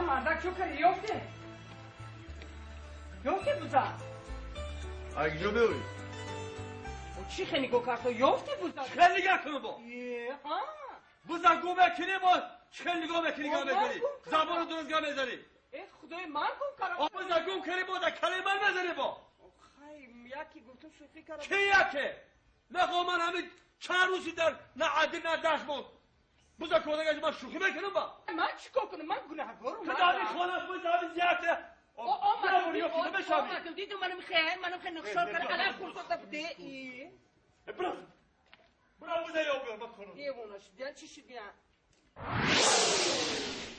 مردک چو کاری یافته بوزا اگه بیوی چی خیلی گو کرد یافته بوزا خیلی نگاه کنو با بوزا گو بکنی با خیلی نگاه بکنی گاه بزنی زبان درست گاه بزنی خدای من گم کردم بوزا گم کنی با در کلی من بزنی با یکی گفتم شوخی کردم کی یکه نخواه من همین چند روزی در نه عدی نه دشت بود بوزا کودگاش من شوخی بکنم با من چیکار کنم من گناهگارم خدایی خونم بوزا همین زیاده آمدم دیدم منم خیلی نقشار کرد الان خورسات بده ای برو بوزا یا بیار من کنم دیوانش دیان چی شد دیان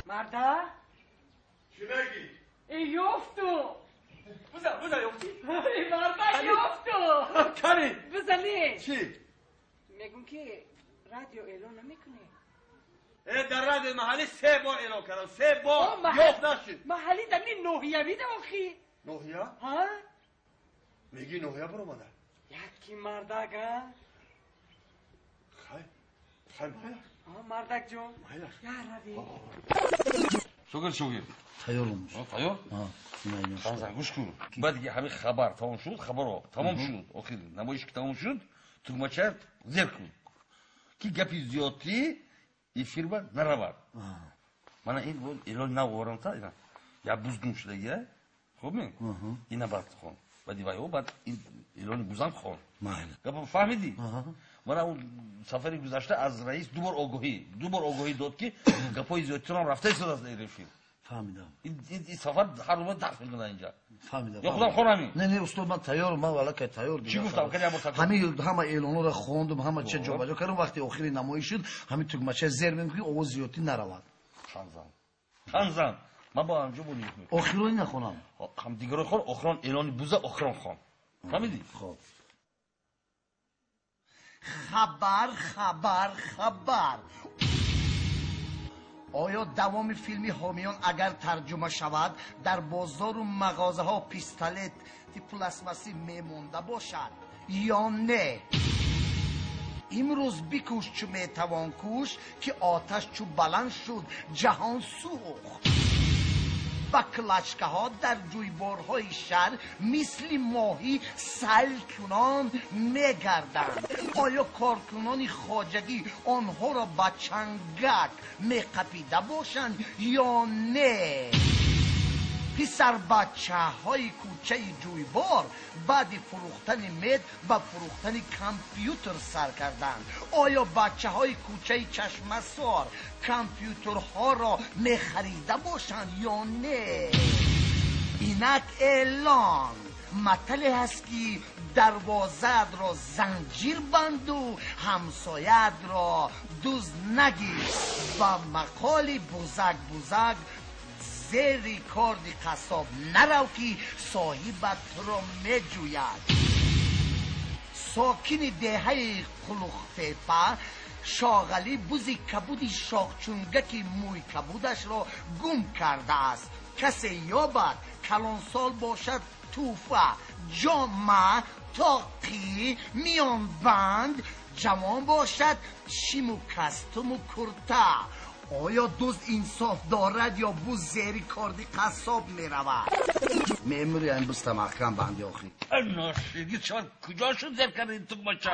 مرده چی بگی؟ ای یافتو بوزا یافتی؟ ای مرده یافتو کمی بزنی چی؟ میگم که رادیو اعلان نمیکنه در رادیو محلی 3 بار اعلان کردم 3 بار یافت نشد محلی در این نوحیوی ده آخی نوحیه؟ ها؟ میگی نوحیه برو مادر یکی مردگه خیلی مایه مردک جون مایه یا روی شوگر تیار olmuş. تیار؟ خانزن گوش کن بعد که همین خبر تمام شد خبر تمام شد آخر نمایش که تمام شد تگمچه زیر کن که گپی زیادی این فیلم نرود من این ایران نوارم تا اینا یا بزدم شده یه خوب می اینا بعد خون بعدی وایو بعد این ایرانی بزن خون گپ فهمیدی من اون سفری گذشته از رئیس دو بار آگاهی داد که گپای زیادی رو رفته شده از این فیلم فهمیدم این سفر هر روز درس میکنه اینجا فهمیدم یا خودم خونمی نه استاد من تیارم من والا که تیار چی گفتم که همه اعلانا رو خوندم همه چه جا بجا کردم وقتی آخری نمایش شد همین تگمچه زیر میگم که آواز زیادی نرود خانزن من با همجا بودیم آخرانی نخونم هم دیگه رو خون آخران اعلانی بوزه آخران خون فهمیدی خب خبر آیا دوام فیلمی هامیان اگر ترجمه شود در بازار و مغازه ها پیستالت پلاستماسی میمونده باشد یا نه؟ امروز بکوش چو میتوان کوش که آتش چو بلند شد جهان سوخت و کلچکه ها در جویبارهای شهر مثل ماهی سیل کنان میگردند. آیا کارکنان خواجگی آنها را به چنگک میقپیده باشند یا نه؟ پسر بچه های کوچه جویبار بعد فروختن مید و فروختن کامپیوتر سر کردند. آیا بچه های کوچه چشمه سار کامپیوترها را میخریده باشند یا نه؟ اینک اعلان مطلع هست که دروازه را زنجیر بند و همسایت را دوز نگیر و مقال بزرگ زیر کاردی قصاب نرو که صاحبت را می جوید. ساکن دهه قلوختیپه شاغلی بوزی کبودی شاخچونگکی موی کبودش را گم کرده است. کسی یابد کلان سال باشد توفه جامعه تاقی میان بند جوان باشد شیم و کستم و کرته. آیا دوز انصاف دارد یا بوز زیری کاردی قصاب می رود؟ میموری این بسته محکم بندی آخی ناشیدی شد کجا شد زیر کردی تو بچه